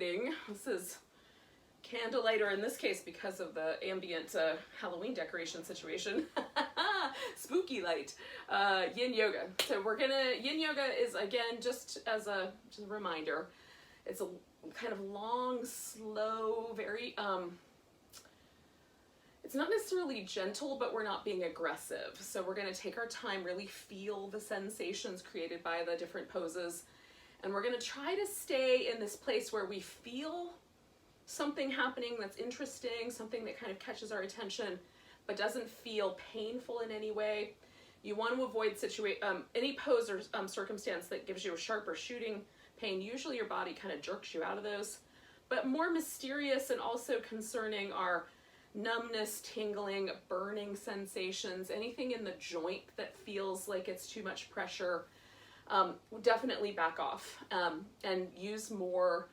evening. This is candlelight, or in this case, because of the ambient Halloween decoration situation, spooky light, yin yoga. So yin yoga is, again, just as a reminder, it's a kind of long, slow, very, it's not necessarily gentle, but we're not being aggressive. So we're going to take our time, really feel the sensations created by the different poses. And we're going to try to stay in this place where we feel something happening that's interesting, something that kind of catches our attention, but doesn't feel painful in any way. You want to avoid any pose or circumstance that gives you a sharp or shooting pain. Usually your body kind of jerks you out of those. But more mysterious and also concerning are numbness, tingling, burning sensations, anything in the joint that feels like it's too much pressure. Definitely back off and use more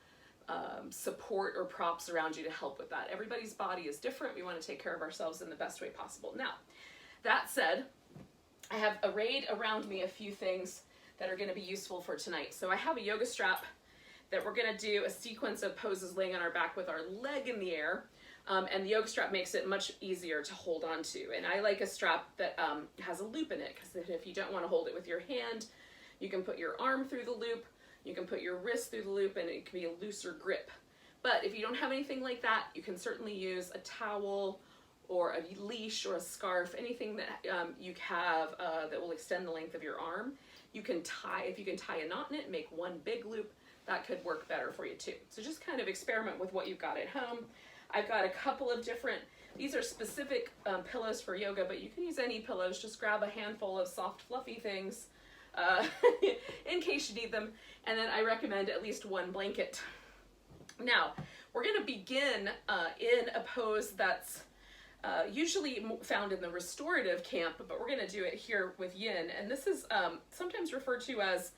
support or props around you to help with that. Everybody's body is different. We want to take care of ourselves in the best way possible. Now, that said, I have arrayed around me a few things that are going to be useful for tonight. So I have a yoga strap that we're going to do a sequence of poses laying on our back with our leg in the air. And the yoga strap makes it much easier to hold on to. And I like a strap that has a loop in it, because if you don't want to hold it with your hand, you can put your arm through the loop, you can put your wrist through the loop, and it can be a looser grip. But if you don't have anything like that, you can certainly use a towel or a leash or a scarf, anything that you have that will extend the length of your arm. You can tie, if you can tie a knot in it, make one big loop, that could work better for you too. So just kind of experiment with what you've got at home. I've got a couple of different, these are specific pillows for yoga, but you can use any pillows. Just grab a handful of soft, fluffy things in case you need them. And then I recommend at least one blanket. Now, we're going to begin in a pose that's usually found in the restorative camp, but we're going to do it here with yin. And this is sometimes referred to as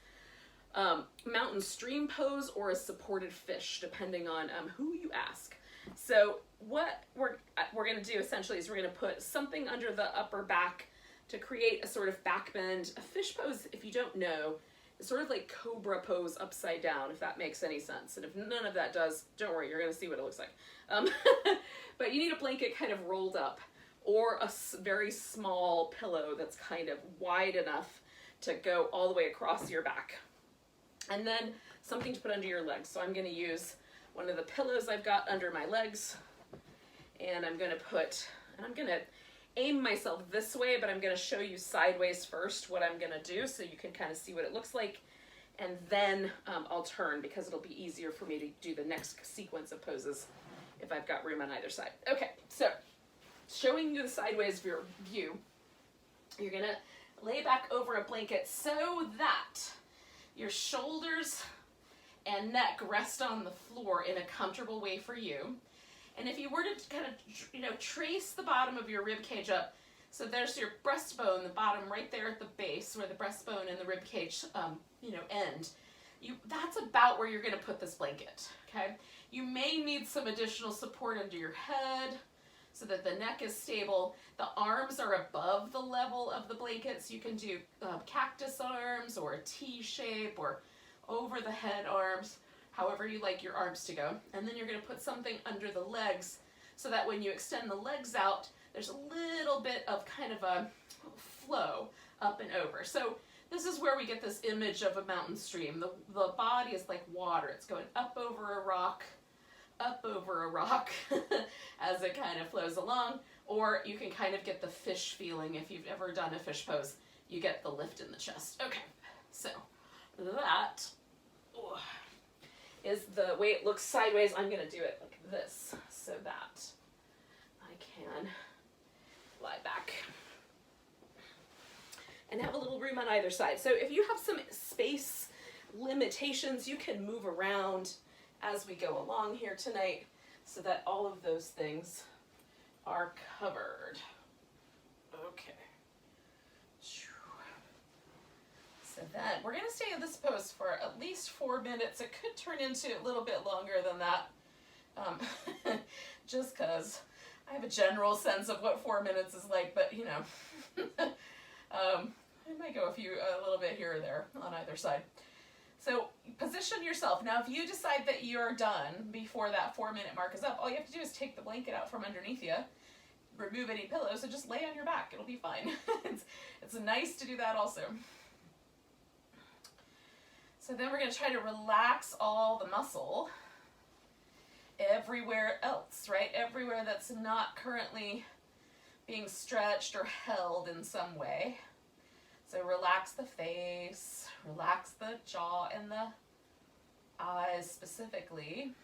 mountain stream pose or a supported fish, depending on who you ask. So what we're going to do essentially is we're going to put something under the upper back to create a sort of back bend. A fish pose, if you don't know, is sort of like cobra pose upside down, if that makes any sense. And if none of that does, don't worry, you're going to see what it looks like. But you need a blanket kind of rolled up, or a very small pillow that's kind of wide enough to go all the way across your back. And then something to put under your legs. So I'm going to use one of the pillows I've got under my legs, and I'm going to aim myself this way, but I'm going to show you sideways first what I'm going to do so you can kind of see what it looks like, and then I'll turn, because it'll be easier for me to do the next sequence of poses if I've got room on either side. Okay, so showing you the sideways view, you're going to lay back over a blanket so that your shoulders and neck rest on the floor in a comfortable way for you. And if you were to kind of, trace the bottom of your rib cage up, so there's your breastbone, the bottom right there at the base where the breastbone and the rib cage, end. That's about where you're going to put this blanket, okay? You may need some additional support under your head so that the neck is stable. The arms are above the level of the blanket, so you can do cactus arms or a T shape or over the head arms, however you like your arms to go. And then you're going to put something under the legs so that when you extend the legs out, there's a little bit of kind of a flow up and over. So this is where we get this image of a mountain stream. The body is like water. It's going up over a rock as it kind of flows along. Or you can kind of get the fish feeling. If you've ever done a fish pose, you get the lift in the chest. Okay, so that is the way it looks sideways. I'm going to do it like this so that I can lie back and have a little room on either side. So if you have some space limitations, you can move around as we go along here tonight so that all of those things are covered. Okay. So then we're going to stay in this pose for at least 4 minutes. It could turn into a little bit longer than that, just because I have a general sense of what 4 minutes is like, but I might go a little bit here or there on either side. So position yourself. Now, if you decide that you're done before that 4-minute mark is up, all you have to do is take the blanket out from underneath you, remove any pillows, and just lay on your back. It'll be fine. It's nice to do that also. So then we're going to try to relax all the muscle everywhere else, right? Everywhere that's not currently being stretched or held in some way. So relax the face, relax the jaw and the eyes specifically.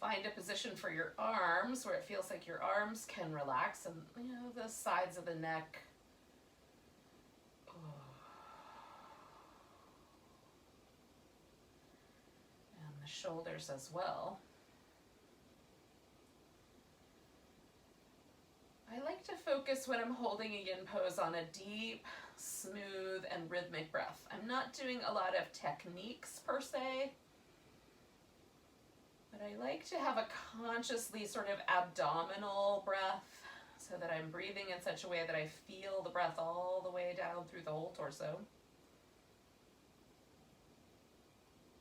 Find a position for your arms where it feels like your arms can relax, and the sides of the neck. And the shoulders as well. I like to focus when I'm holding a yin pose on a deep, smooth, and rhythmic breath. I'm not doing a lot of techniques per se, but I like to have a consciously sort of abdominal breath so that I'm breathing in such a way that I feel the breath all the way down through the whole torso.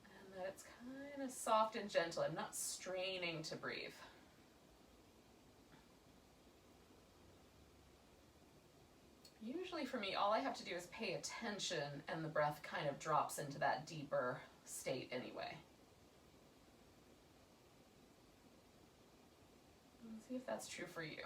And that it's kind of soft and gentle. I'm not straining to breathe. Usually for me, all I have to do is pay attention and the breath kind of drops into that deeper state anyway. Let's see if that's true for you.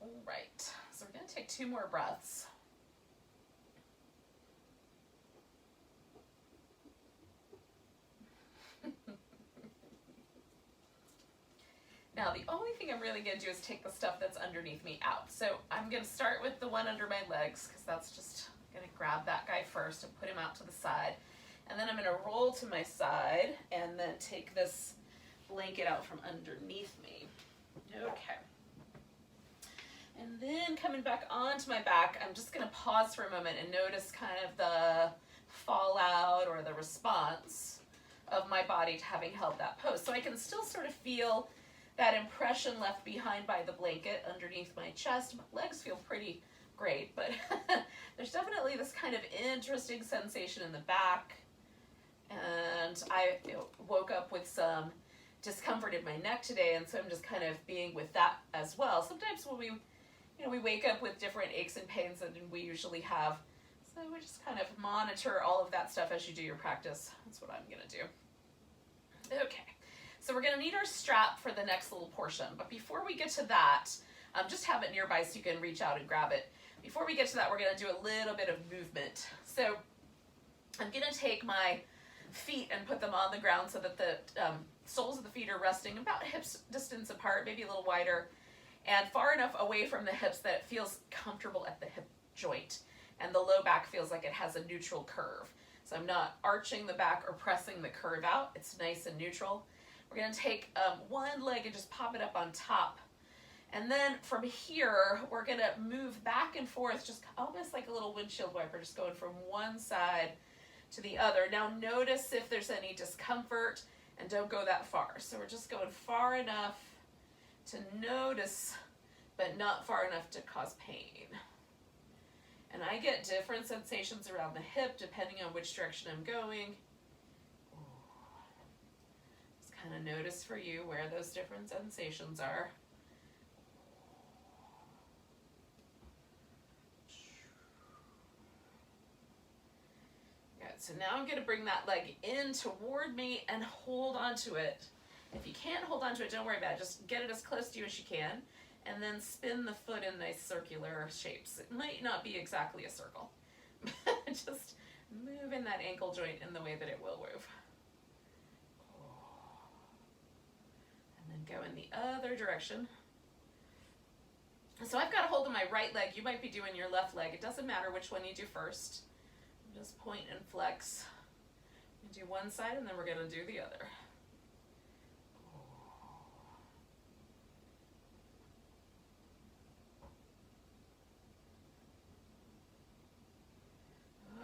All right, so we're going to take 2 more breaths. Now, the only thing I'm really going to do is take the stuff that's underneath me out. So I'm going to start with the one under my legs, because that's just going to grab that guy first and put him out to the side. And then I'm going to roll to my side and then take this blanket out from underneath me. Okay. And then coming back onto my back, I'm just going to pause for a moment and notice kind of the fallout or the response of my body to having held that pose. So I can still sort of feel that impression left behind by the blanket underneath my chest. My legs feel pretty great, but there's definitely this kind of interesting sensation in the back. And I woke up with some discomfort in my neck today, and so I'm just kind of being with that as well. Sometimes when we wake up with different aches and pains than we usually have. So we just kind of monitor all of that stuff as you do your practice. That's what I'm gonna do. Okay, so we're gonna need our strap for the next little portion. But before we get to that, just have it nearby so you can reach out and grab it. Before we get to that, we're gonna do a little bit of movement. So I'm gonna take my feet and put them on the ground so that the soles of the feet are resting about hips distance apart, maybe a little wider, and far enough away from the hips that it feels comfortable at the hip joint. And the low back feels like it has a neutral curve. So I'm not arching the back or pressing the curve out. It's nice and neutral. We're gonna take one leg and just pop it up on top. And then from here, we're gonna move back and forth, just almost like a little windshield wiper, just going from one side to the other. Now notice if there's any discomfort, and don't go that far. So we're just going far enough to notice, but not far enough to cause pain. And I get different sensations around the hip depending on which direction I'm going. Just kind of notice for you where those different sensations are. So now I'm going to bring that leg in toward me and hold onto it. If you can't hold onto it, don't worry about it. Just get it as close to you as you can, and then spin the foot in nice circular shapes. It might not be exactly a circle. Just move in that ankle joint in the way that it will move. And then go in the other direction. So I've got a hold of my right leg. You might be doing your left leg. It doesn't matter which one you do first. Just point and flex. Do one side and then we're going to do the other.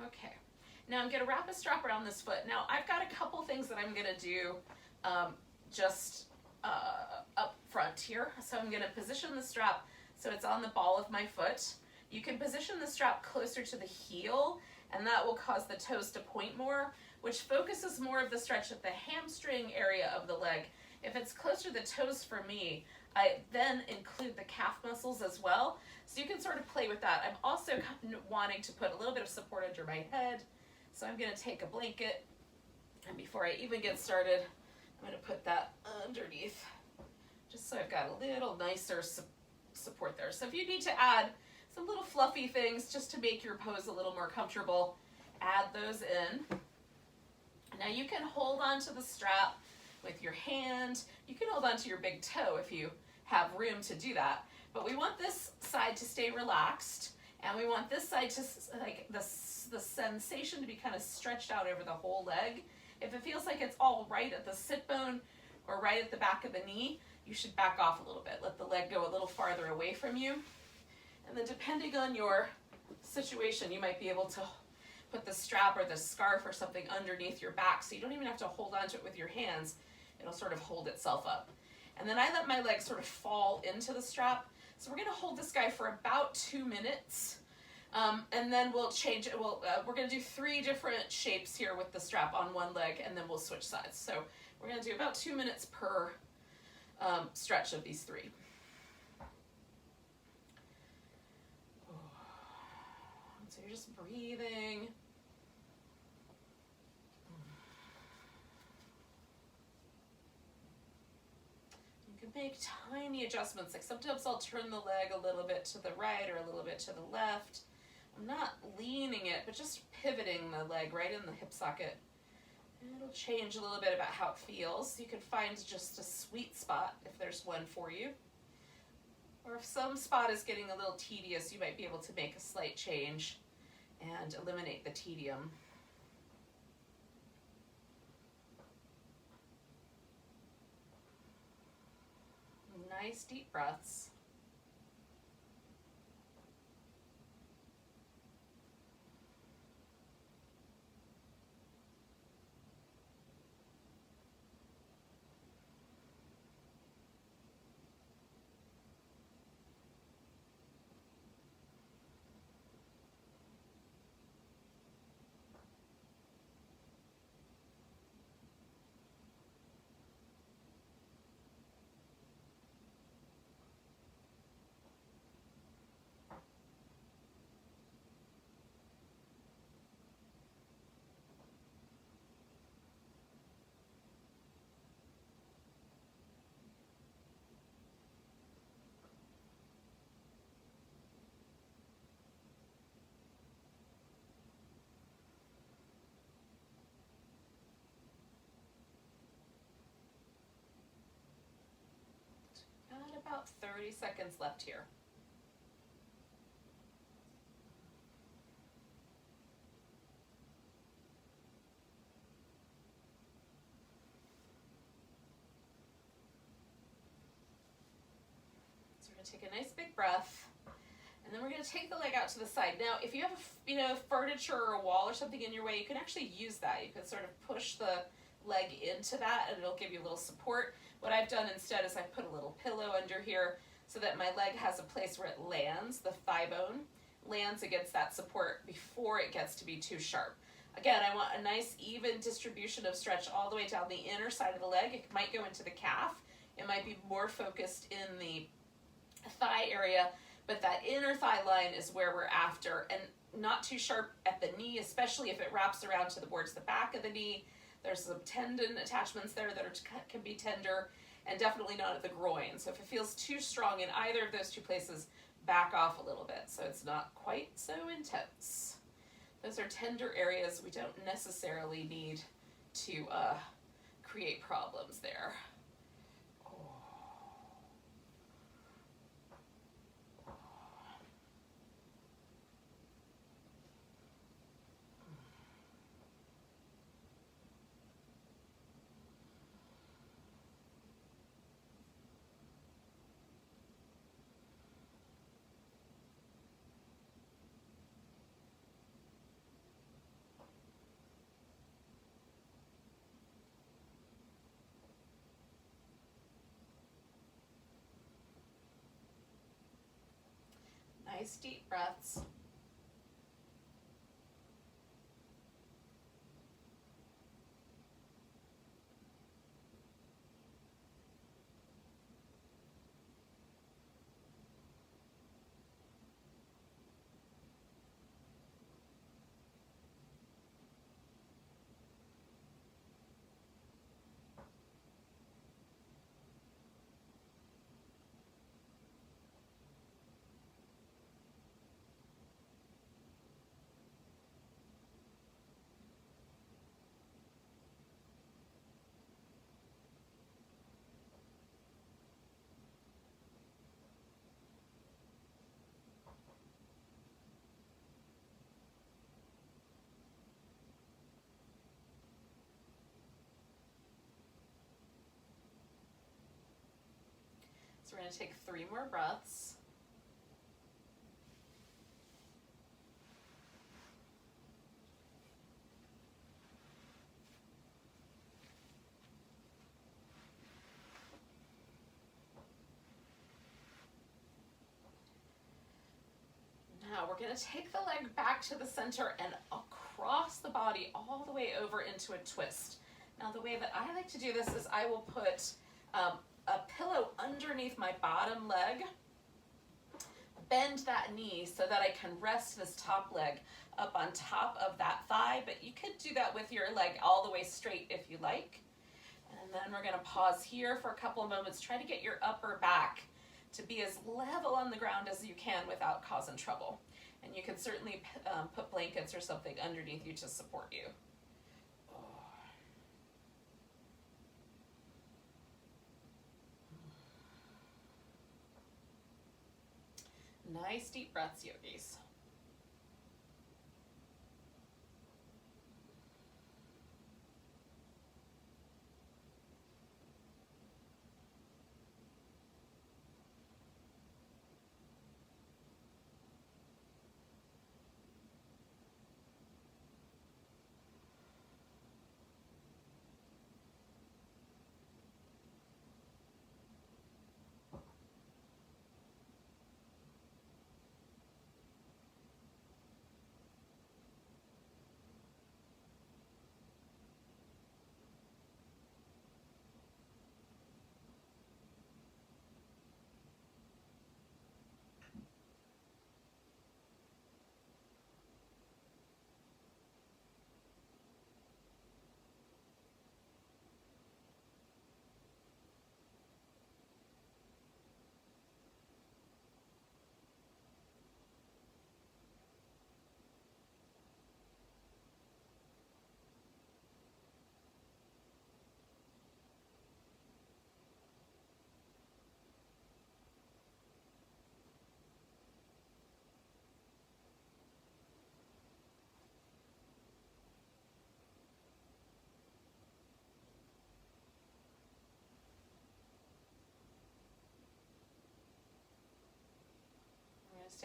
Okay. Now I'm going to wrap a strap around this foot. Now I've got a couple things that I'm going to do just up front here. So I'm going to position the strap so it's on the ball of my foot. You can position the strap closer to the heel, and that will cause the toes to point more, which focuses more of the stretch at the hamstring area of the leg. If it's closer to the toes for me, I then include the calf muscles as well. So you can sort of play with that. I'm also wanting to put a little bit of support under my head. So I'm gonna take a blanket, and before I even get started, I'm gonna put that underneath, just so I've got a little nicer support there. So if you need to add some little fluffy things just to make your pose a little more comfortable, add those in. Now you can hold on to the strap with your hand. You can hold on to your big toe if you have room to do that. But we want this side to stay relaxed, and we want this side to, like, the sensation to be kind of stretched out over the whole leg. If it feels like it's all right at the sit bone or right at the back of the knee, you should back off a little bit. Let the leg go a little farther away from you. And then depending on your situation, you might be able to put the strap or the scarf or something underneath your back, so you don't even have to hold onto it with your hands. It'll sort of hold itself up. And then I let my legs sort of fall into the strap. So we're gonna hold this guy for about 2 minutes. And then we'll change it. We're gonna do 3 different shapes here with the strap on one leg, and then we'll switch sides. So we're gonna do about 2 minutes per stretch of these 3. So you're just breathing. You can make tiny adjustments. Like sometimes I'll turn the leg a little bit to the right or a little bit to the left. I'm not leaning it, but just pivoting the leg right in the hip socket. And it'll change a little bit about how it feels. You can find just a sweet spot if there's one for you. Or if some spot is getting a little tedious, you might be able to make a slight change and eliminate the tedium. Nice deep breaths. Got about 30 seconds left here. So we're going to take a nice big breath, and then we're going to take the leg out to the side. Now, if you have furniture or a wall or something in your way, you can actually use that. You can sort of push the leg into that, and it'll give you a little support. What I've done instead is I've put a little pillow under here so that my leg has a place where it lands, the thigh bone lands against that support before it gets to be too sharp. Again, I want a nice even distribution of stretch all the way down the inner side of the leg. It might go into the calf. It might be more focused in the thigh area, but that inner thigh line is where we're after, and not too sharp at the knee, especially if it wraps around towards the back of the knee. There's some tendon attachments there that can be tender, and definitely not at the groin. So if it feels too strong in either of those two places, back off a little bit so it's not quite so intense. Those are tender areas. We don't necessarily need to create problems there. Nice deep breaths. So we're going to take 3 more breaths. Now we're going to take the leg back to the center and across the body all the way over into a twist. Now the way that I like to do this is I will put a pillow underneath my bottom leg, bend that knee so that I can rest this top leg up on top of that thigh, but you could do that with your leg all the way straight if you like. And then we're going to pause here for a couple of moments. Try to get your upper back to be as level on the ground as you can without causing trouble. And you can certainly put blankets or something underneath you to support you. Nice deep breaths, yogis.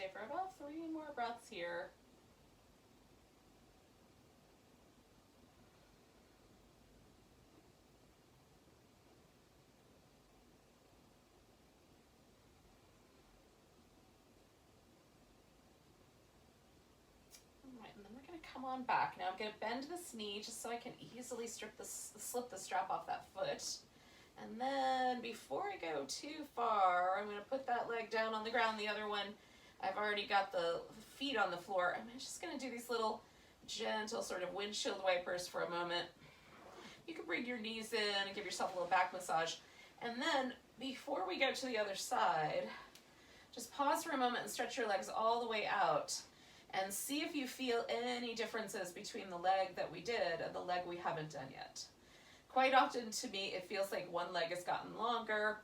stay for about 3 more breaths here. And then we're going to come on back. Now I'm going to bend this knee just so I can easily slip the strap off that foot. And then before I go too far, I'm going to put that leg down on the ground. The other one, I've already got the feet on the floor. I'm just going to do these little gentle sort of windshield wipers for a moment. You can bring your knees in and give yourself a little back massage. And then before we go to the other side, just pause for a moment and stretch your legs all the way out. And see if you feel any differences between the leg that we did and the leg we haven't done yet. Quite often to me, it feels like one leg has gotten longer,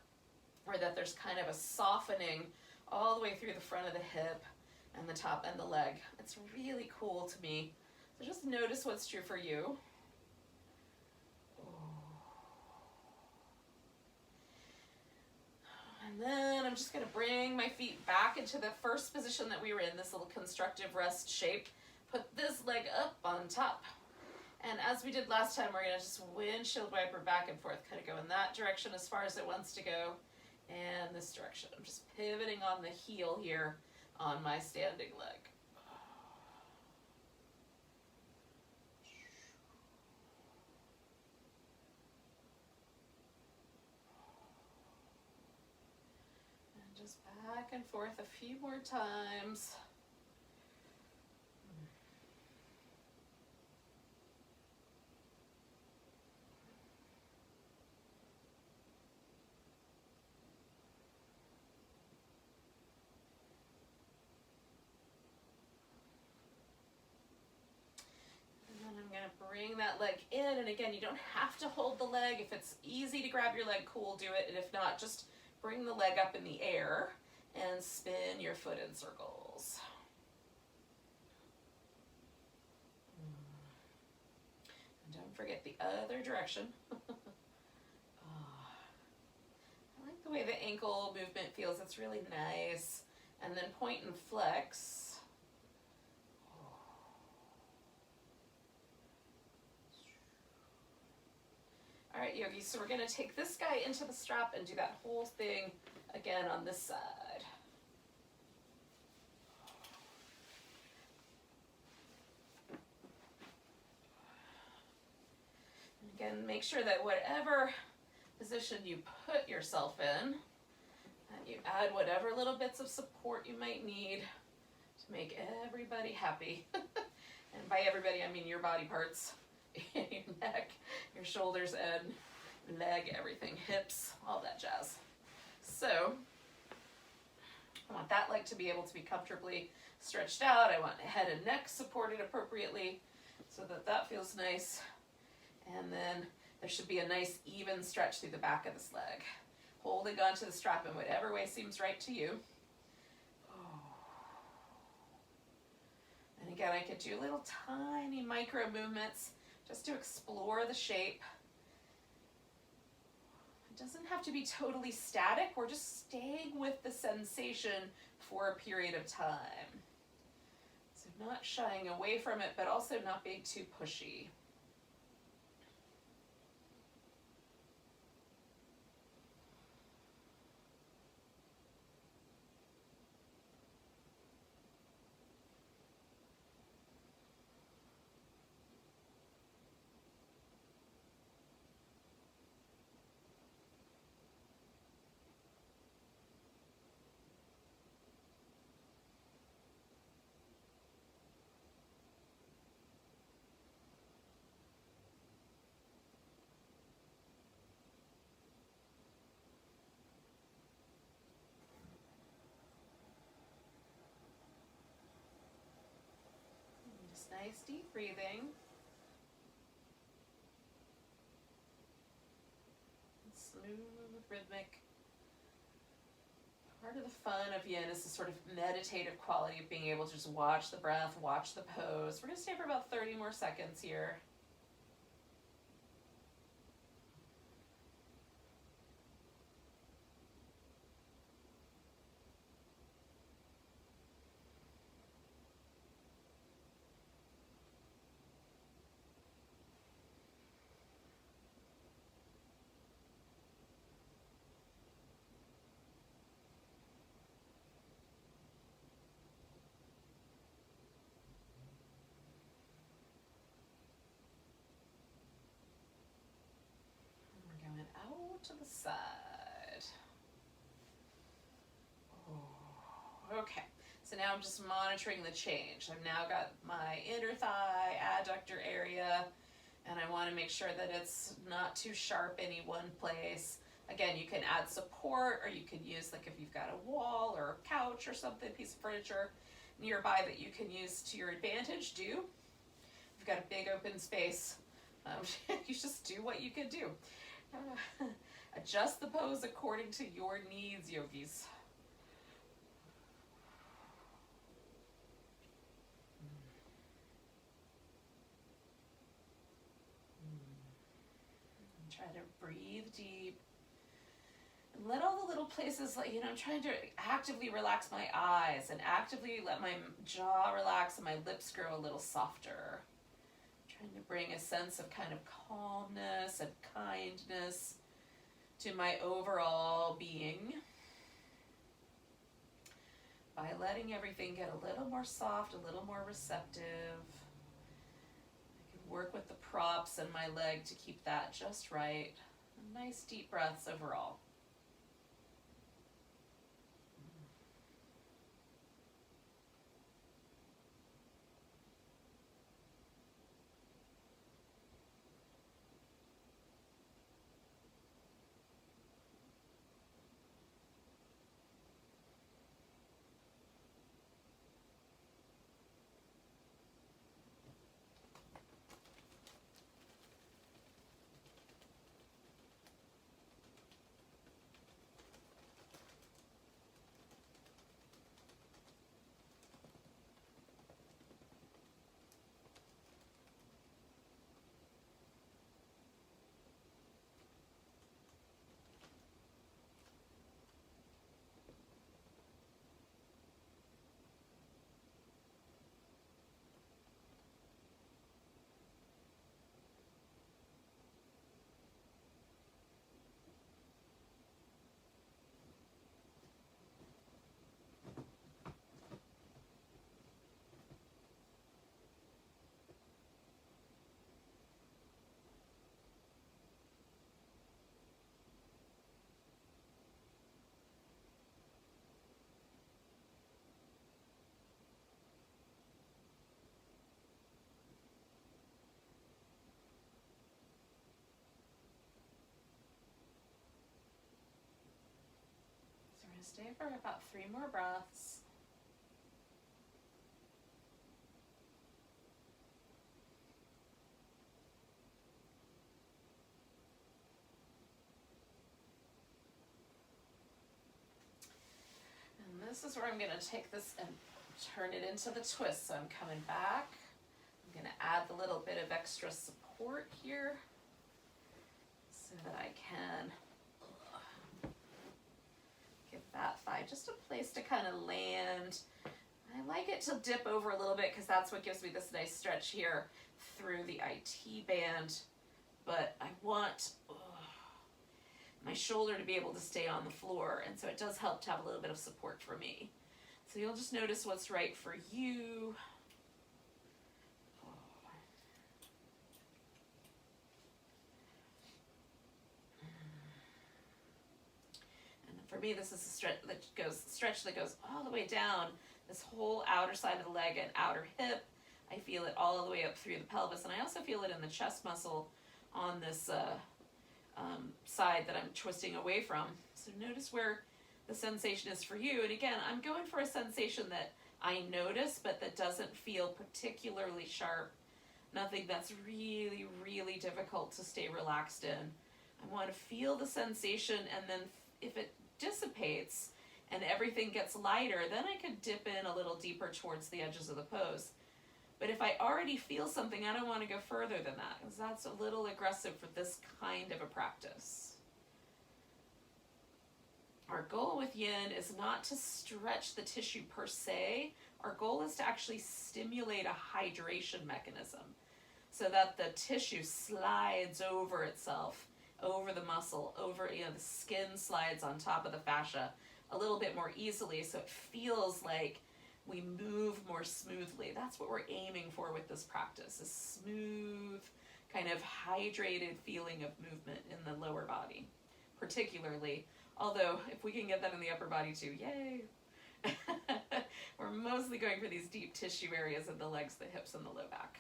or that there's kind of a softening all the way through the front of the hip and the top and the leg. It's really cool to me. So just notice what's true for you. And then I'm just going to bring my feet back into the first position that we were in, this little constructive rest shape. Put this leg up on top. And as we did last time, we're going to just windshield wiper back and forth, kind of go in that direction as far as it wants to go, and this direction. I'm just pivoting on the heel here on my standing leg. Just back and forth a few more times. And then I'm going to bring that leg in, and again, you don't have to hold the leg. If it's easy to grab your leg, cool, do it. And if not, just bring the leg up in the air and spin your foot in circles. And don't forget the other direction. I like the way the ankle movement feels. It's really nice. And then point and flex. All right, yogis, so we're going to take this guy into the strap and do that whole thing again on this side. And again, make sure that whatever position you put yourself in, that you add whatever little bits of support you might need to make everybody happy. And by everybody, I mean your body parts. Your neck, your shoulders, and leg, everything, hips, all that jazz. So I want that leg to be able to be comfortably stretched out. I want head and neck supported appropriately so that that feels nice. And then there should be a nice even stretch through the back of this leg. Holding onto the strap in whatever way seems right to you. And again, I could do little tiny micro movements just to explore the shape. It doesn't have to be totally static. We're just staying with the sensation for a period of time. So not shying away from it, but also not being too pushy. Nice deep breathing. Smooth, rhythmic. Part of the fun of yin is the sort of meditative quality of being able to just watch the breath, watch the pose. We're going to stay for about 30 more seconds here. to the side. Okay, so now I'm just monitoring the change. I've now got my inner thigh, adductor area, and I want to make sure that it's not too sharp any one place. Again, you can add support, or you can use, like if you've got a wall or a couch or something, piece of furniture nearby that you can use to your advantage, do. If you've got a big open space, you just do what you can do. Adjust the pose according to your needs, yogis. Try to breathe deep. And let all the little places, like, I'm trying to actively relax my eyes and actively let my jaw relax and my lips grow a little softer. Trying to bring a sense of kind of calmness and kindness to my overall being by letting everything get a little more soft, a little more receptive. I can work with the props and my leg to keep that just right. Nice deep breaths overall. Stay for about 3 more breaths. And this is where I'm going to take this and turn it into the twist. So I'm coming back. I'm going to add the little bit of extra support here so that I can give that thigh just a place to kind of land. I like it to dip over a little bit because that's what gives me this nice stretch here through the IT band. But I want my shoulder to be able to stay on the floor, and so it does help to have a little bit of support for me. So you'll just notice what's right for you. For me, this is a stretch that goes all the way down this whole outer side of the leg and outer hip. I feel it all the way up through the pelvis, and I also feel it in the chest muscle on this side that I'm twisting away from. So notice where the sensation is for you. And again, I'm going for a sensation that I notice, but that doesn't feel particularly sharp. Nothing that's really, really difficult to stay relaxed in. I want to feel the sensation, and then if it dissipates and everything gets lighter, then I could dip in a little deeper towards the edges of the pose. But if I already feel something, I don't want to go further than that, because that's a little aggressive for this kind of a practice. Our goal with yin is not to stretch the tissue per se. Our goal is to actually stimulate a hydration mechanism so that the tissue slides over itself, over the muscle, over, the skin slides on top of the fascia a little bit more easily, so it feels like we move more smoothly. That's what we're aiming for with this practice, a smooth, kind of hydrated feeling of movement in the lower body, particularly, although if we can get that in the upper body too, yay. We're mostly going for these deep tissue areas of the legs, the hips, and the low back.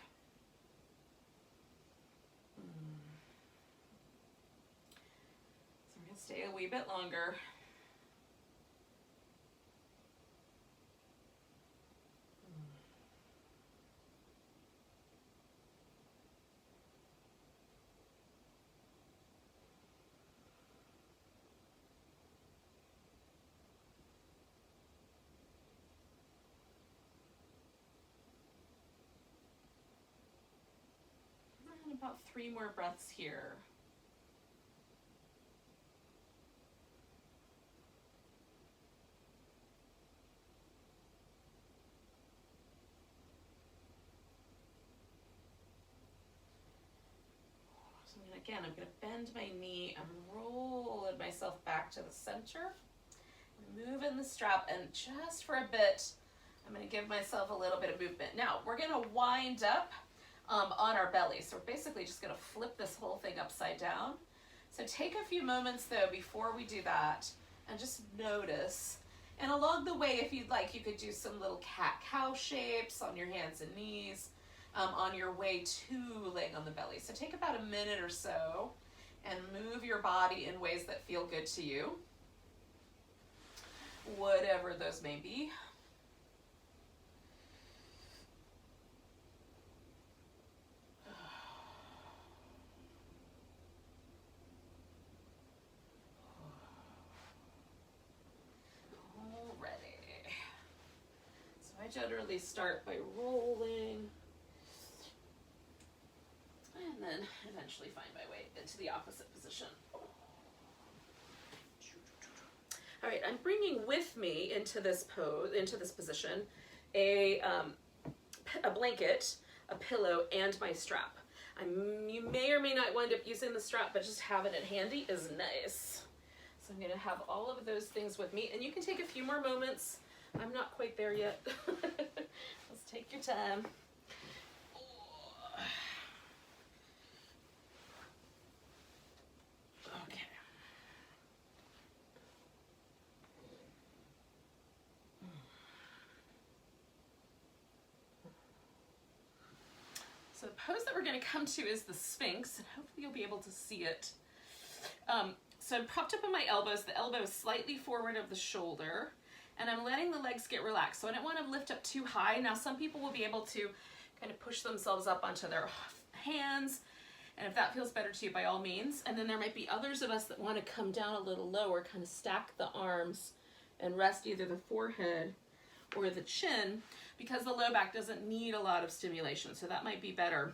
So we're going to stay a wee bit longer. About 3 more breaths here. So again, I'm going to bend my knee and roll myself back to the center. Move in the strap, and just for a bit, I'm going to give myself a little bit of movement. Now, we're going to wind up on our belly. So we're basically just going to flip this whole thing upside down. So take a few moments though before we do that and just notice. And along the way, if you'd like, you could do some little cat-cow shapes on your hands and knees on your way to laying on the belly. So take about a minute or so and move your body in ways that feel good to you, whatever those may be. I generally start by rolling and then eventually find my way into the opposite position. All right, I'm bringing with me into this pose, into this position, a blanket, a pillow, and my strap. You may or may not wind up using the strap, but just having it handy is nice. So I'm gonna have all of those things with me, and you can take a few more moments. I'm not quite there yet. Let's take your time. Okay. So the pose that we're going to come to is the Sphinx, and hopefully you'll be able to see it. So I'm propped up on my elbows. The elbow is slightly forward of the shoulder. And I'm letting the legs get relaxed. So I don't want to lift up too high. Now some people will be able to kind of push themselves up onto their hands. And if that feels better to you, by all means. And then there might be others of us that want to come down a little lower, kind of stack the arms and rest either the forehead or the chin, because the low back doesn't need a lot of stimulation. So that might be better.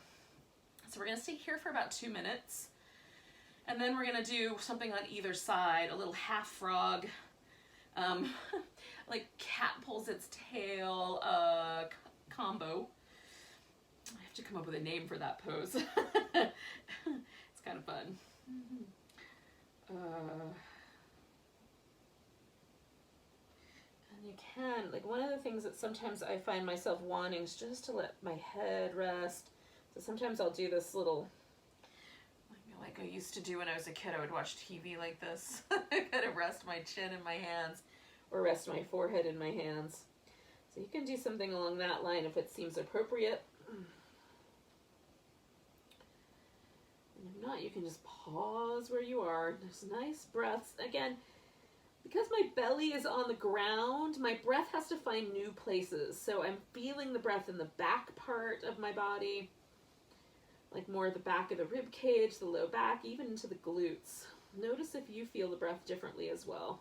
So we're going to stay here for about 2 minutes. And then we're going to do something on either side, a little half frog. Like cat pulls its tail combo. I have to come up with a name for that pose. It's kind of fun. And you can, like, one of the things that sometimes I find myself wanting is just to let my head rest. So sometimes I'll do this little, like I used to do when I was a kid. I would watch TV like this. I kind of rest my chin in my hands, or rest my forehead in my hands. So you can do something along that line if it seems appropriate. And if not, you can just pause where you are. There's nice breaths. Again, because my belly is on the ground, my breath has to find new places. So I'm feeling the breath in the back part of my body, like more the back of the rib cage, the low back, even into the glutes. Notice if you feel the breath differently as well.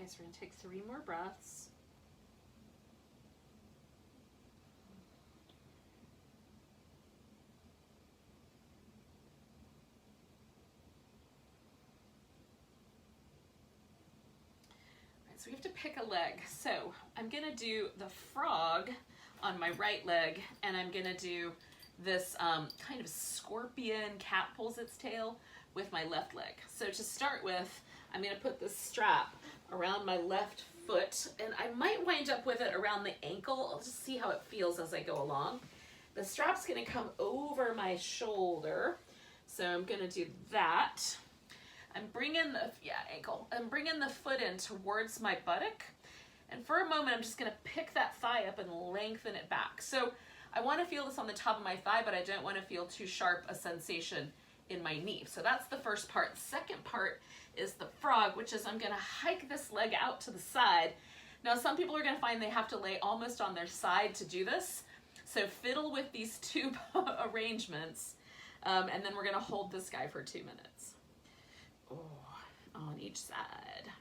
Okay, so we're gonna take 3 more breaths. So we have to pick a leg. So I'm gonna do the frog on my right leg, and I'm gonna do this kind of scorpion cat pulls its tail with my left leg. So to start with, I'm gonna put this strap around my left foot, and I might wind up with it around the ankle. I'll just see how it feels as I go along. The strap's gonna come over my shoulder, so I'm gonna do that. I'm bringing the, ankle. I'm bringing the foot in towards my buttock. And for a moment, I'm just gonna pick that thigh up and lengthen it back. So I wanna feel this on the top of my thigh, but I don't wanna feel too sharp a sensation in my knee. So that's the first part. The second part is the frog, which is I'm gonna hike this leg out to the side. Now, some people are gonna find they have to lay almost on their side to do this. So fiddle with these 2 arrangements, and then we're gonna hold this guy for 2 minutes. Oh, on each side.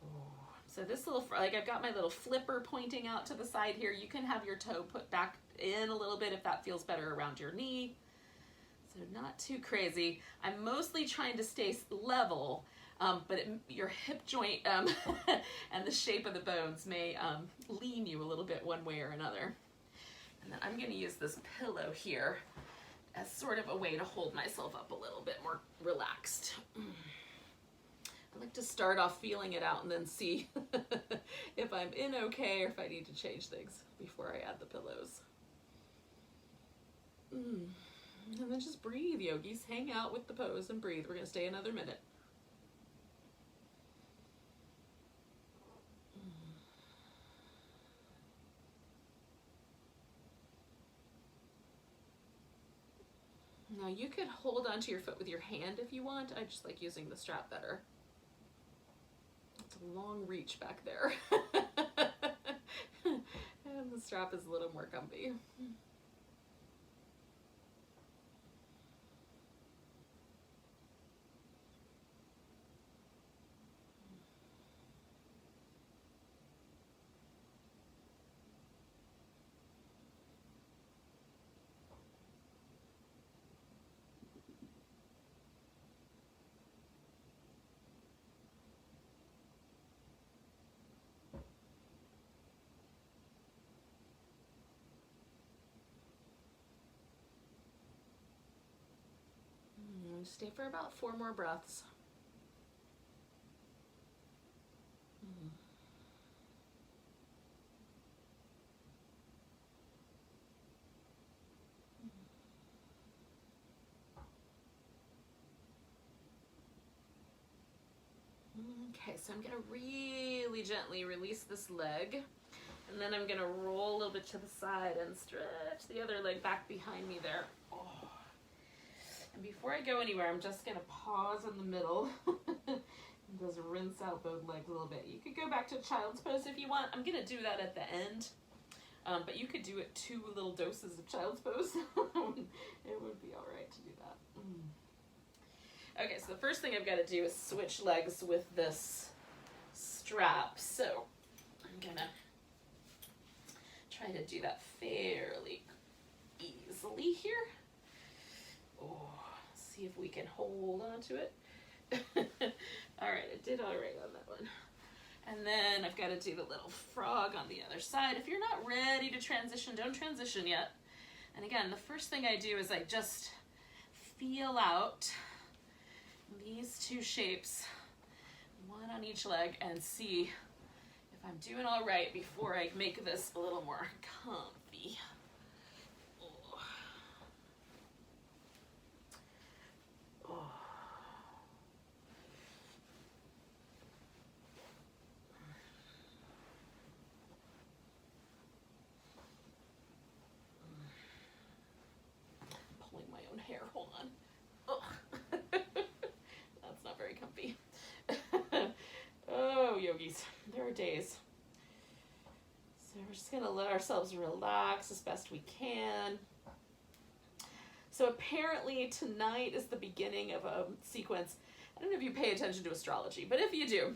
Oh. So this little, like I've got my little flipper pointing out to the side here. You can have your toe put back in a little bit if that feels better around your knee. So not too crazy. I'm mostly trying to stay level, but your hip joint and the shape of the bones may lean you a little bit one way or another. And then I'm gonna use this pillow here as sort of a way to hold myself up a little bit more relaxed. I like to start off feeling it out and then see if I'm in okay or if I need to change things before I add the pillows. And then just breathe, yogis. Hang out with the pose and breathe. We're gonna stay another minute. Now you could hold onto your foot with your hand if you want. I just like using the strap better. It's a long reach back there. And the strap is a little more comfy. Stay for about 4 more breaths. Okay, so I'm gonna really gently release this leg, and then I'm gonna roll a little bit to the side and stretch the other leg back behind me there. Oh. And before I go anywhere, I'm just gonna pause in the middle and just rinse out both legs a little bit. You could go back to child's pose if you want. I'm gonna do that at the end, but you could do it 2 little doses of child's pose. It would be all right to do that. Okay, so the first thing I've got to do is switch legs with this strap. So I'm gonna try to do that fairly easily here. Oh, see if we can hold on to it. All right, I did all right on that one. And then I've got to do the little frog on the other side. If you're not ready to transition, don't transition yet. And again, the first thing I do is I just feel out these 2 shapes, 1 on each leg, and see if I'm doing all right before I make this a little more comfy. Oh. Oh. Pulling my own hair, hold on. Oh. That's not very comfy. Oh, yogis, there are days. So we're just gonna let ourselves relax as best we can. So apparently tonight is the beginning of a sequence I don't know if you pay attention to astrology, but if you do,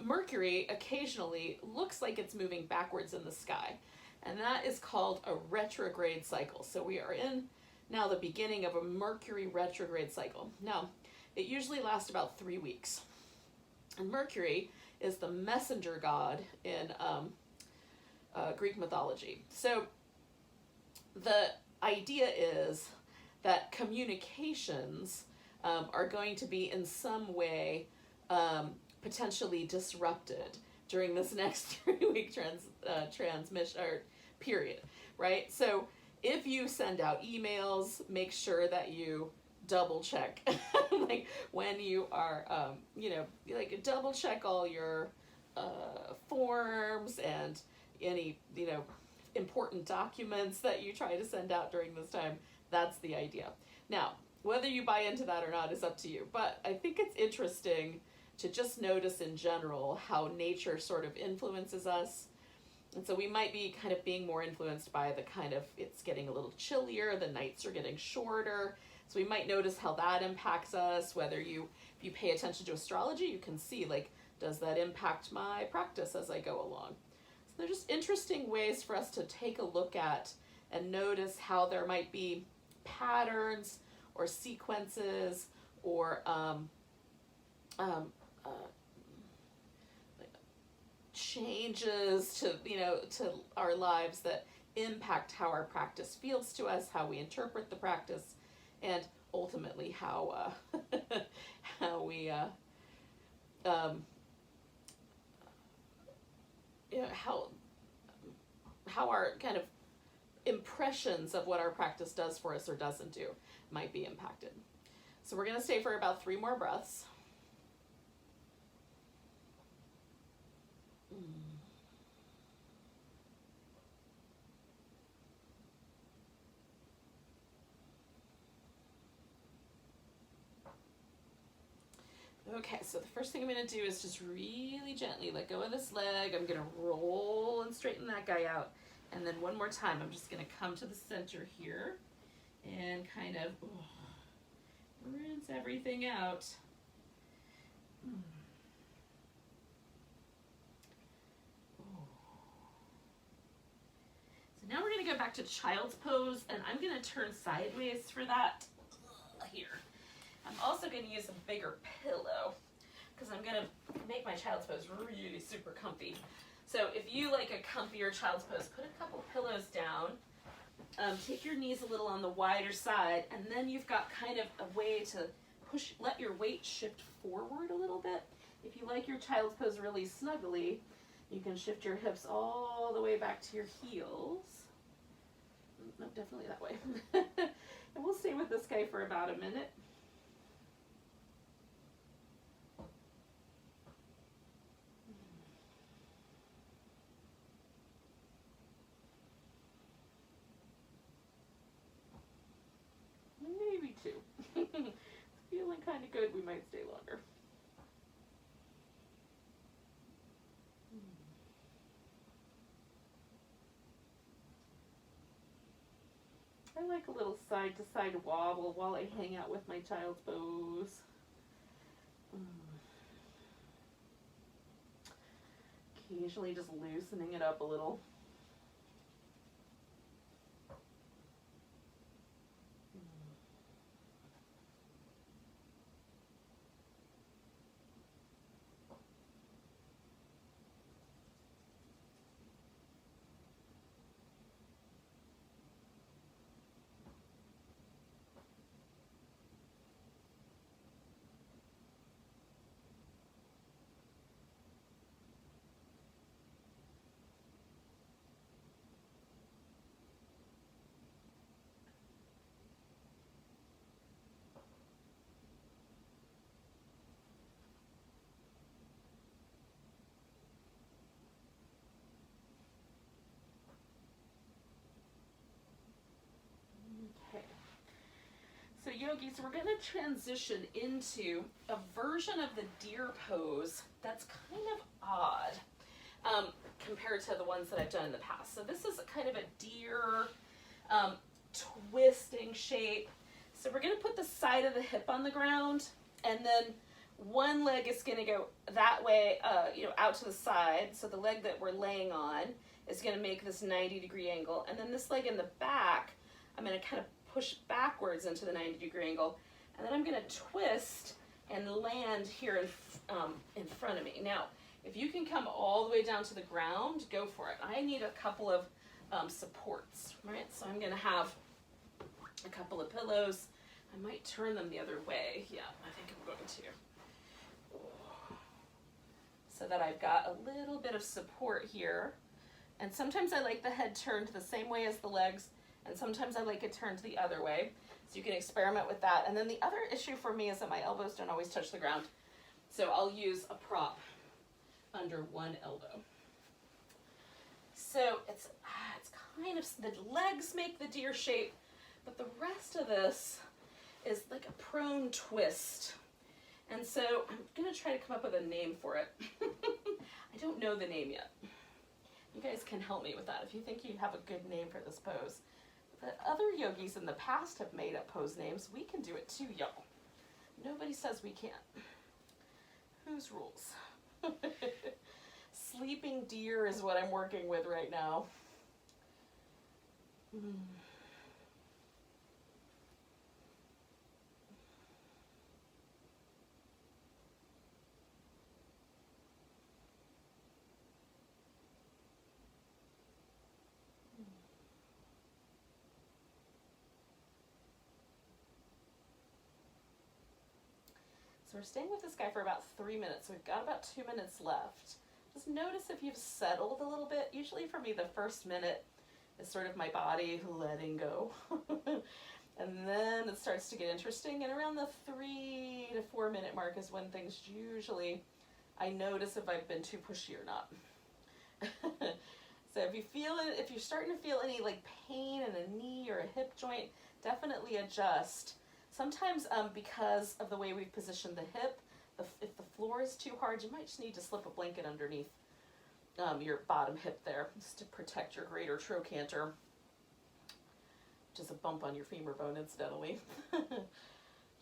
Mercury occasionally looks like it's moving backwards in the sky. And that is called a retrograde cycle. So we are in now the beginning of a Mercury retrograde cycle. Now, it usually lasts about 3 weeks. And Mercury is the messenger god in Greek mythology. So the idea is that communications are going to be in some way potentially disrupted during this next 3-week transmission or period, right? So if you send out emails, make sure that you double check, like when you are, like double check all your forms and any, important documents that you try to send out during this time. That's the idea. Now, whether you buy into that or not is up to you, but I think it's interesting to just notice in general how nature sort of influences us. And so we might be kind of being more influenced by the kind of, it's getting a little chillier, the nights are getting shorter. So we might notice how that impacts us. Whether if you pay attention to astrology, you can see, like, does that impact my practice as I go along? So they're just interesting ways for us to take a look at and notice how there might be patterns or sequences or changes to to our lives that impact how our practice feels to us, how we interpret the practice, and ultimately how we how our kind of impressions of what our practice does for us or doesn't do might be impacted. So we're going to stay for about 3 more breaths. Okay, so the first thing I'm going to do is just really gently let go of this leg. I'm going to roll and straighten that guy out. And then one more time, I'm just going to come to the center here and kind of rinse everything out. So now we're going to go back to child's pose, and I'm going to turn sideways for that here. I'm also going to use a bigger pillow because I'm going to make my child's pose really super comfy. So if you like a comfier child's pose, put a couple pillows down, take your knees a little on the wider side, and then you've got kind of a way to let your weight shift forward a little bit. If you like your child's pose really snuggly, you can shift your hips all the way back to your heels. No, definitely that way. And we'll stay with this guy for about a minute. Maybe 2. Feeling kind of good, we might stay longer. I like a little side to side wobble while I hang out with my child's pose. Occasionally just loosening it up a little. So yogis, we're going to transition into a version of the deer pose that's kind of odd compared to the ones that I've done in the past. So this is kind of a deer twisting shape. So we're going to put the side of the hip on the ground, and then one leg is going to go that way, out to the side. So the leg that we're laying on is going to make this 90-degree angle. And then this leg in the back, I'm going to kind of push backwards into the 90-degree angle. And then I'm going to twist and land here in front of me. Now, if you can come all the way down to the ground, go for it. I need a couple of supports, right? So I'm going to have a couple of pillows. I might turn them the other way. Yeah, I think I'm going to. So that I've got a little bit of support here. And sometimes I like the head turned the same way as the legs, and sometimes I like it turned the other way. So you can experiment with that. And then the other issue for me is that my elbows don't always touch the ground. So I'll use a prop under one elbow. So it's kind of, the legs make the deer shape, but the rest of this is like a prone twist. And so I'm gonna try to come up with a name for it. I don't know the name yet. You guys can help me with that if you think you have a good name for this pose. The other yogis in the past have made up pose names. We can do it too, y'all. Nobody says we can't. Whose rules? Sleeping deer is what I'm working with right now. So we're staying with this guy for about 3 minutes. So we've got about 2 minutes left. Just notice if you've settled a little bit. Usually for me, the first minute is sort of my body letting go. And then it starts to get interesting. And around the 3 to 4 minute mark is when things usually, I notice if I've been too pushy or not. So if you feel it, if you're starting to feel any like pain in a knee or a hip joint, definitely adjust. Sometimes because of the way we've positioned the hip, if the floor is too hard, you might just need to slip a blanket underneath your bottom hip there, just to protect your greater trochanter, which is a bump on your femur bone, incidentally,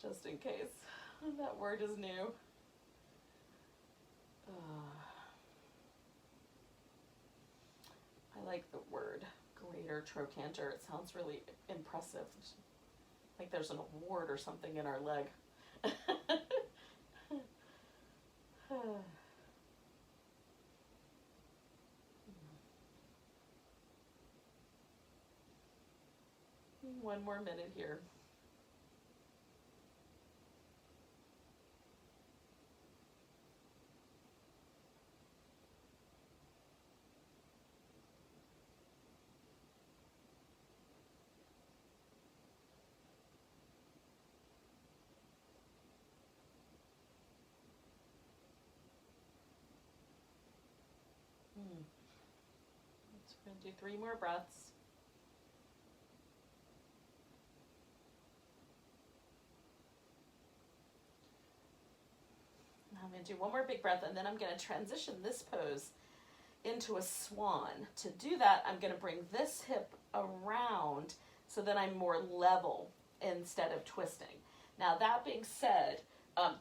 just in case that word is new. I like the word greater trochanter. It sounds really impressive. Like there's an award or something in our leg. One more minute here. So we're going to do 3 more breaths. Now I'm going to do one more big breath, and then I'm going to transition this pose into a swan. To do that, I'm going to bring this hip around so that I'm more level instead of twisting. Now that being said,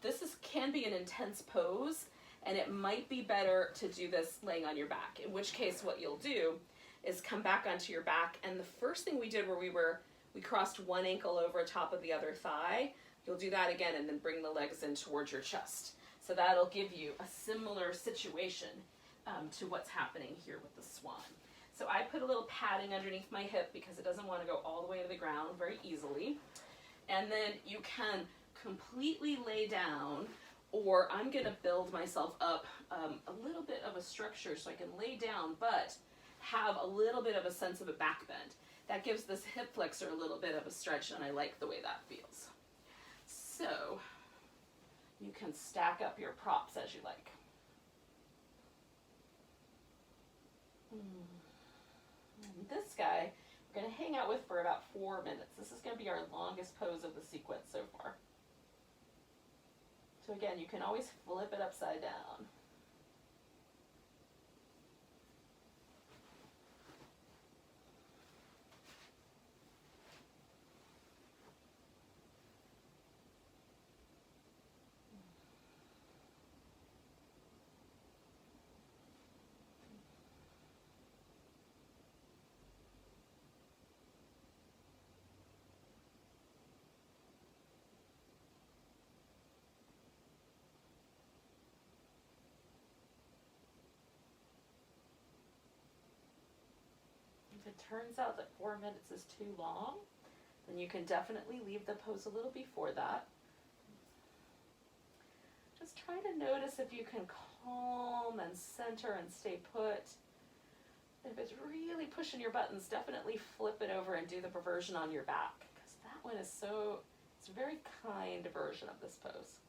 this can be an intense pose, and it might be better to do this laying on your back, in which case what you'll do is come back onto your back, and the first thing we did where we crossed one ankle over top of the other thigh, you'll do that again and then bring the legs in towards your chest. So that'll give you a similar situation to what's happening here with the swan. So I put a little padding underneath my hip because it doesn't want to go all the way to the ground very easily. And then you can completely lay down, or I'm going to build myself up a little bit of a structure so I can lay down but have a little bit of a sense of a back bend. That gives this hip flexor a little bit of a stretch, and I like the way that feels. So you can stack up your props as you like. And this guy we're going to hang out with for about 4 minutes. This is going to be our longest pose of the sequence so far. So again, you can always flip it upside down. If it turns out that 4 minutes is too long, then you can definitely leave the pose a little before that. Just try to notice if you can calm and center and stay put. If it's really pushing your buttons, definitely flip it over and do the reversion on your back, because that one is it's a very kind version of this pose.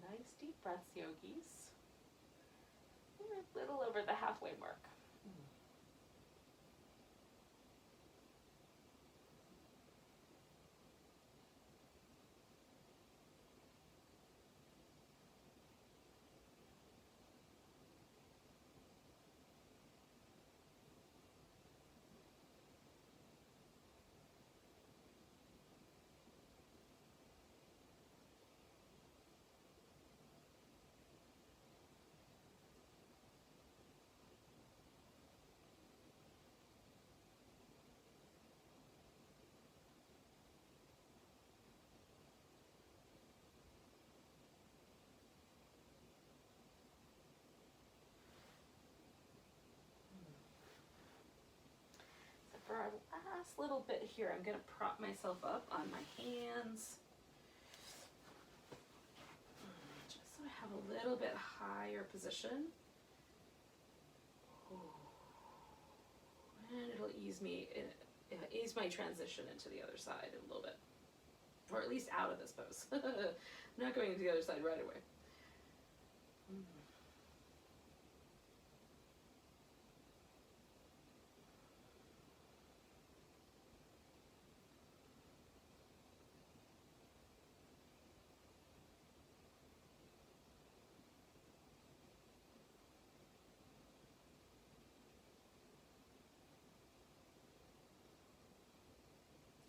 Nice deep breaths, yogis. We're a little over the halfway mark. For our last little bit here, I'm going to prop myself up on my hands, just so I have a little bit higher position. And it'll ease my transition into the other side a little bit, or at least out of this pose. I'm not going to the other side right away.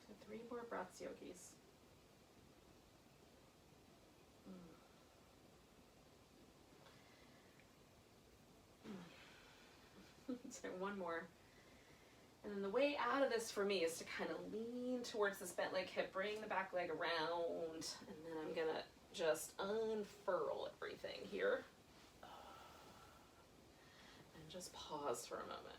So 3 more breaths, yogis. So 1 more. And then the way out of this for me is to kind of lean towards this bent leg hip, bring the back leg around, and then I'm going to just unfurl everything here. And just pause for a moment.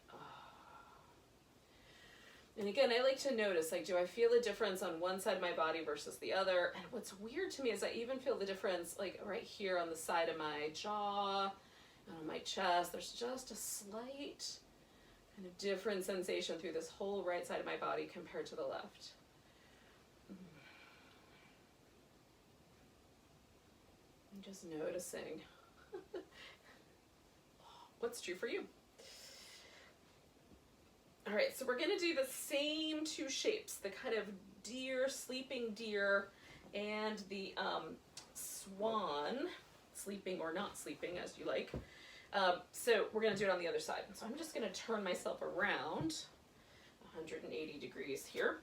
And again, I like to notice, like, do I feel a difference on one side of my body versus the other? And what's weird to me is I even feel the difference, like, right here on the side of my jaw and on my chest. There's just a slight kind of different sensation through this whole right side of my body compared to the left. I'm just noticing what's true for you. All right, so we're gonna do the same 2 shapes, the kind of deer, sleeping deer, and the swan, sleeping or not sleeping as you like. So we're gonna do it on the other side. So I'm just gonna turn myself around 180 degrees here.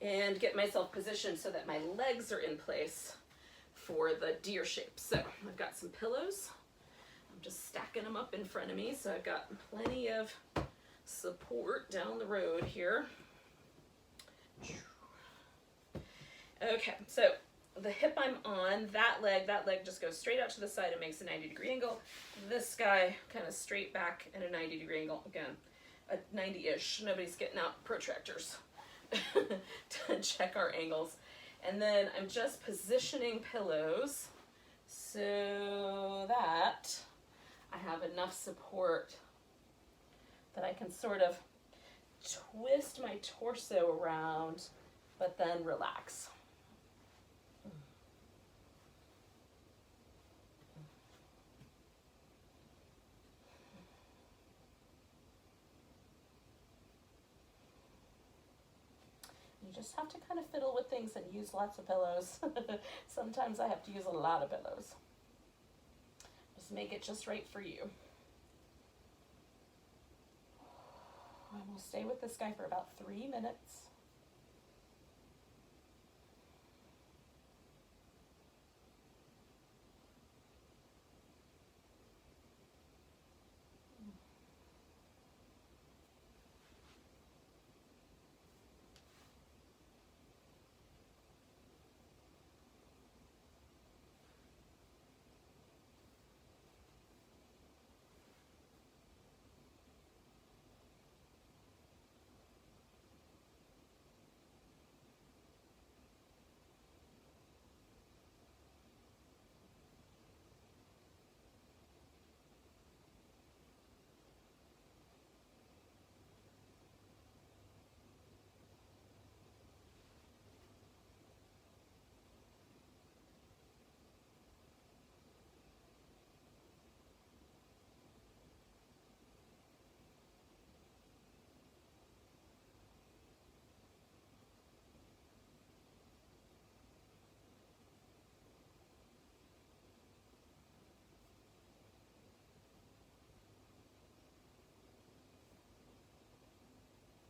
And get myself positioned so that my legs are in place for the deer shape. So I've got some pillows. I'm just stacking them up in front of me, so I've got plenty of support down the road here. Okay, so the hip I'm on, that leg just goes straight out to the side and makes a 90-degree angle. This guy kind of straight back at a 90-degree angle. Again, a 90-ish. Nobody's getting out protractors to check our angles. And then I'm just positioning pillows so that I have enough support that I can sort of twist my torso around but then relax. You just have to kind of fiddle with things and use lots of pillows. Sometimes I have to use a lot of pillows. Just make it just right for you. And we'll stay with this guy for about 3 minutes.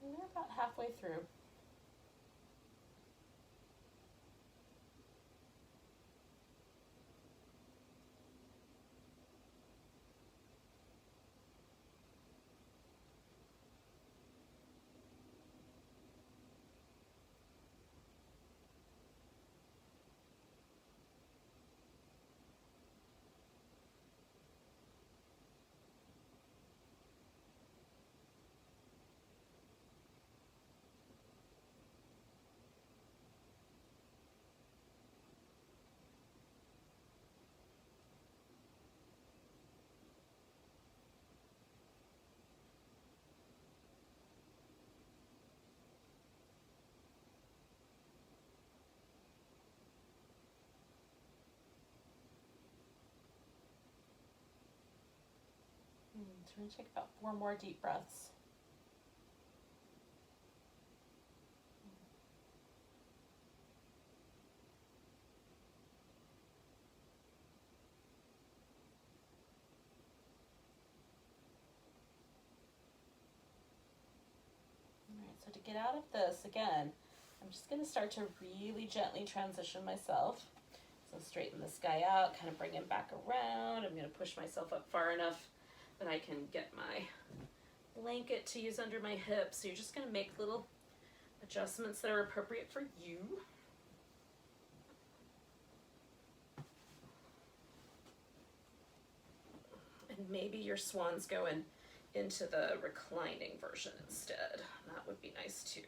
And we're about halfway through. So we're going to take about 4 more deep breaths. All right, so to get out of this, again, I'm just going to start to really gently transition myself. So straighten this guy out, kind of bring him back around. I'm going to push myself up far enough that I can get my blanket to use under my hips. So you're just going to make little adjustments that are appropriate for you. And maybe your swan's going into the reclining version instead. That would be nice too.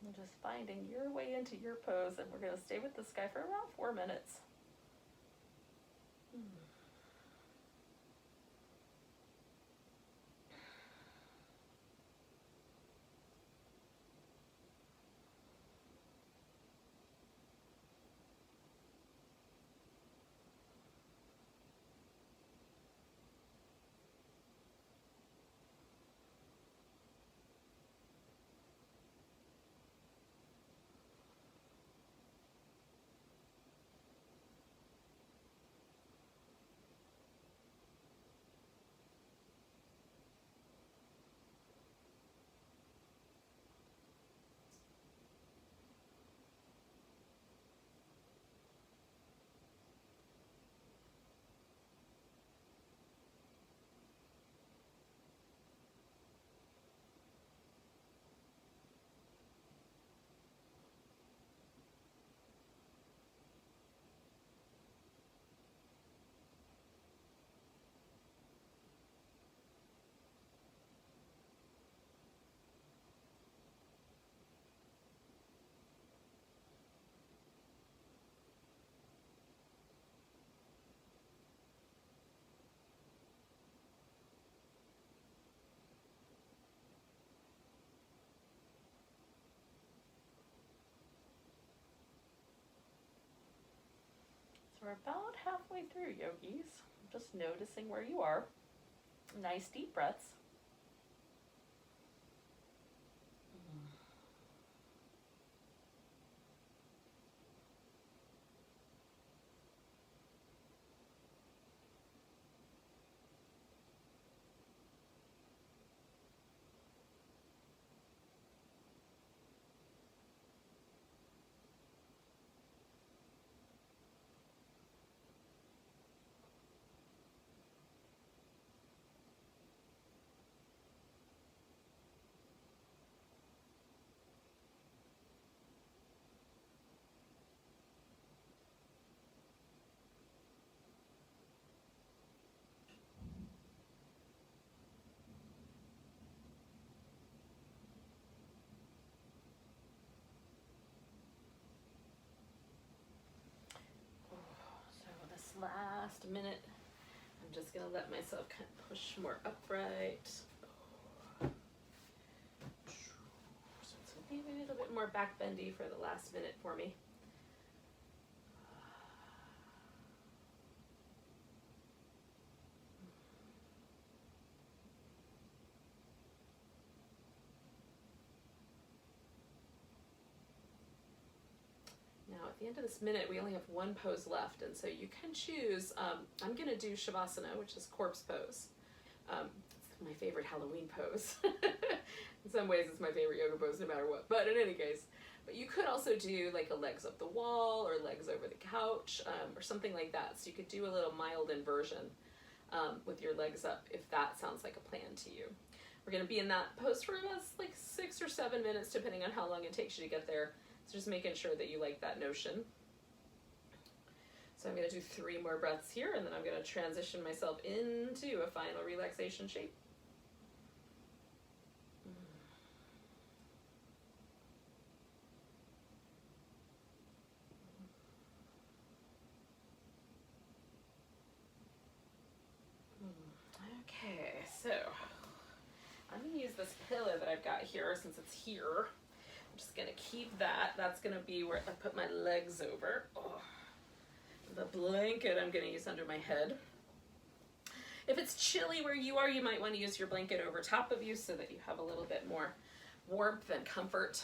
And just finding your way into your pose, and we're going to stay with this guy for around 4 minutes. So we're about halfway through, yogis. Just noticing where you are. Nice deep breaths. So this last minute, I'm just going to let myself kind of push more upright. So it's going to be a little bit more back bendy for the last minute for me. Now at the end of this minute, we only have one pose left, and so you can choose. I'm going to do Shavasana, which is corpse pose. It's my favorite Halloween pose. In some ways, it's my favorite yoga pose no matter what, but in any case. But you could also do like a legs up the wall or legs over the couch or something like that. So you could do a little mild inversion with your legs up if that sounds like a plan to you. We're going to be in that pose for about like 6 or 7 minutes, depending on how long it takes you to get there. So just making sure that you like that notion. So I'm going to do 3 more breaths here, and then I'm going to transition myself into a final relaxation shape. Okay, so I'm going to use this pillow that I've got here since it's here. I'm just going to keep that. That's going to be where I put my legs over. Oh. The blanket I'm going to use under my head. If it's chilly where you are, you might want to use your blanket over top of you so that you have a little bit more warmth and comfort.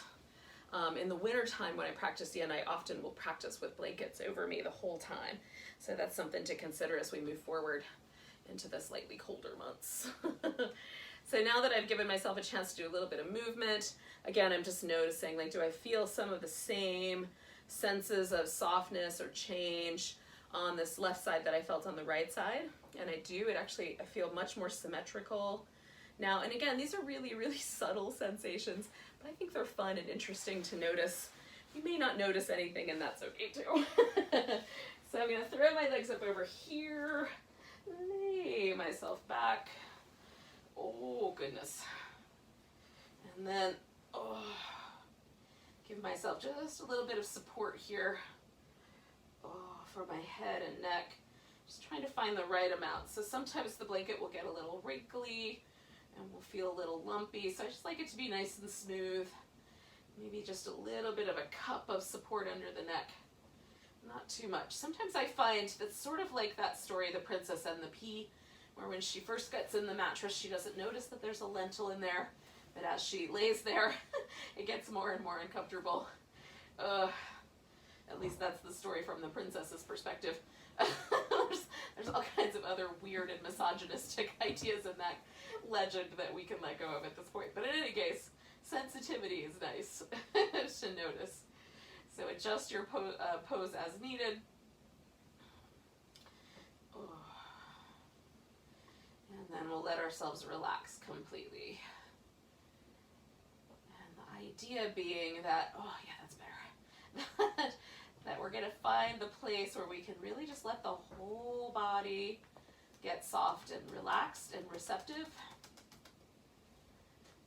In the winter time when I practice yin, I often will practice with blankets over me the whole time. So that's something to consider as we move forward into the slightly colder months. So now that I've given myself a chance to do a little bit of movement, again, I'm just noticing, like, do I feel some of the same senses of softness or change on this left side that I felt on the right side? And I do. I feel much more symmetrical now. And again, these are really, really subtle sensations, but I think they're fun and interesting to notice. You may not notice anything, and that's okay too. So I'm going to throw my legs up over here, lay myself back. Oh, goodness. And then, give myself just a little bit of support here for my head and neck. Just trying to find the right amount. So sometimes the blanket will get a little wrinkly and will feel a little lumpy. So I just like it to be nice and smooth. Maybe just a little bit of a cup of support under the neck. Not too much. Sometimes I find that's sort of like that story, The Princess and the Pea, where when she first gets in the mattress, she doesn't notice that there's a lentil in there. But as she lays there, it gets more and more uncomfortable. At least that's the story from the princess's perspective. There's all kinds of other weird and misogynistic ideas in that legend that we can let go of at this point. But in any case, sensitivity is nice to notice. So adjust your pose as needed. And then we'll let ourselves relax completely. Idea being that, that's better, that we're going to find the place where we can really just let the whole body get soft and relaxed and receptive.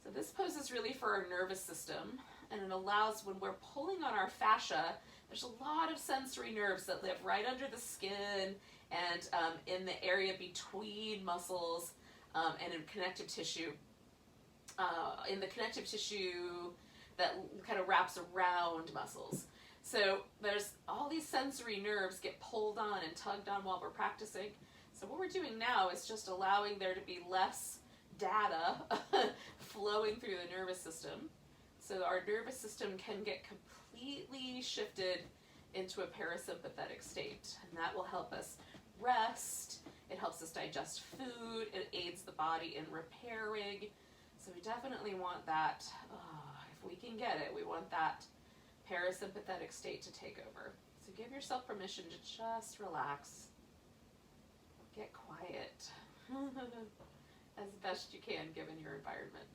So this pose is really for our nervous system, and it allows, when we're pulling on our fascia, there's a lot of sensory nerves that live right under the skin and in the area between muscles and in connective tissue. In the connective tissue that kind of wraps around muscles. So there's all these sensory nerves get pulled on and tugged on while we're practicing. So what we're doing now is just allowing there to be less data flowing through the nervous system. So our nervous system can get completely shifted into a parasympathetic state. And that will help us rest. It helps us digest food. It aids the body in repairing. So we definitely want that, if we can get it, we want that parasympathetic state to take over. So give yourself permission to just relax. Get quiet as best you can given your environment.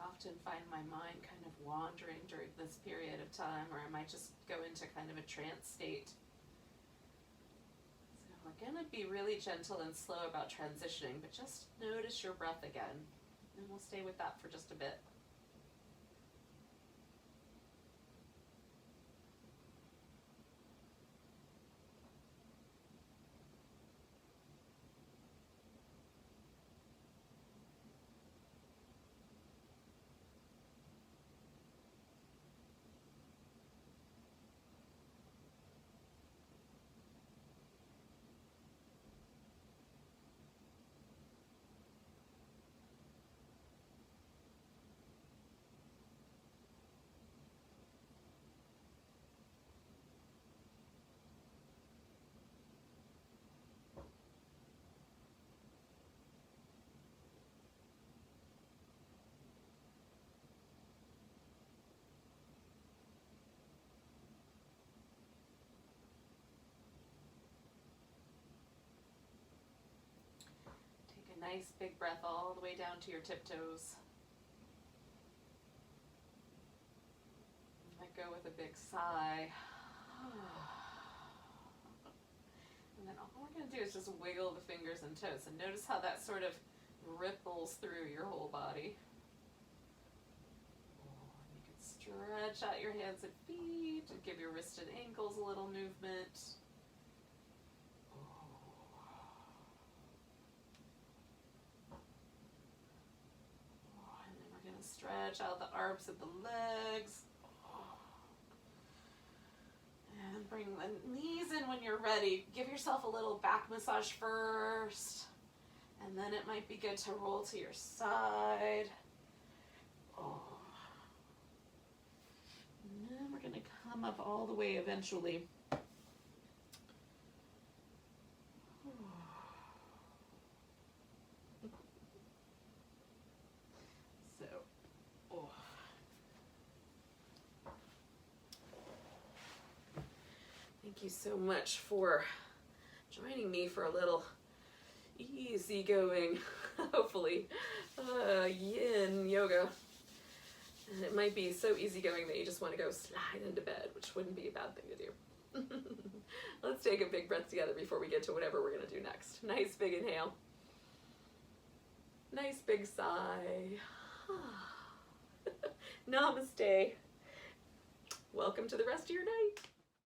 Often find my mind kind of wandering during this period of time, or I might just go into kind of a trance state. So we're going to be really gentle and slow about transitioning, but just notice your breath again, and we'll stay with that for just a bit. Nice big breath all the way down to your tiptoes. Let go with a big sigh. And then all we're going to do is just wiggle the fingers and toes. And notice how that sort of ripples through your whole body. You can stretch out your hands and feet and give your wrists and ankles a little movement. Stretch out the arms and the legs. And bring the knees in when you're ready. Give yourself a little back massage first. And then it might be good to roll to your side. And then we're going to come up all the way eventually. Thank you so much for joining me for a little easygoing, hopefully, yin yoga. And it might be so easygoing that you just want to go slide into bed, which wouldn't be a bad thing to do. Let's take a big breath together before we get to whatever we're going to do next. Nice big inhale. Nice big sigh. Namaste. Welcome to the rest of your night.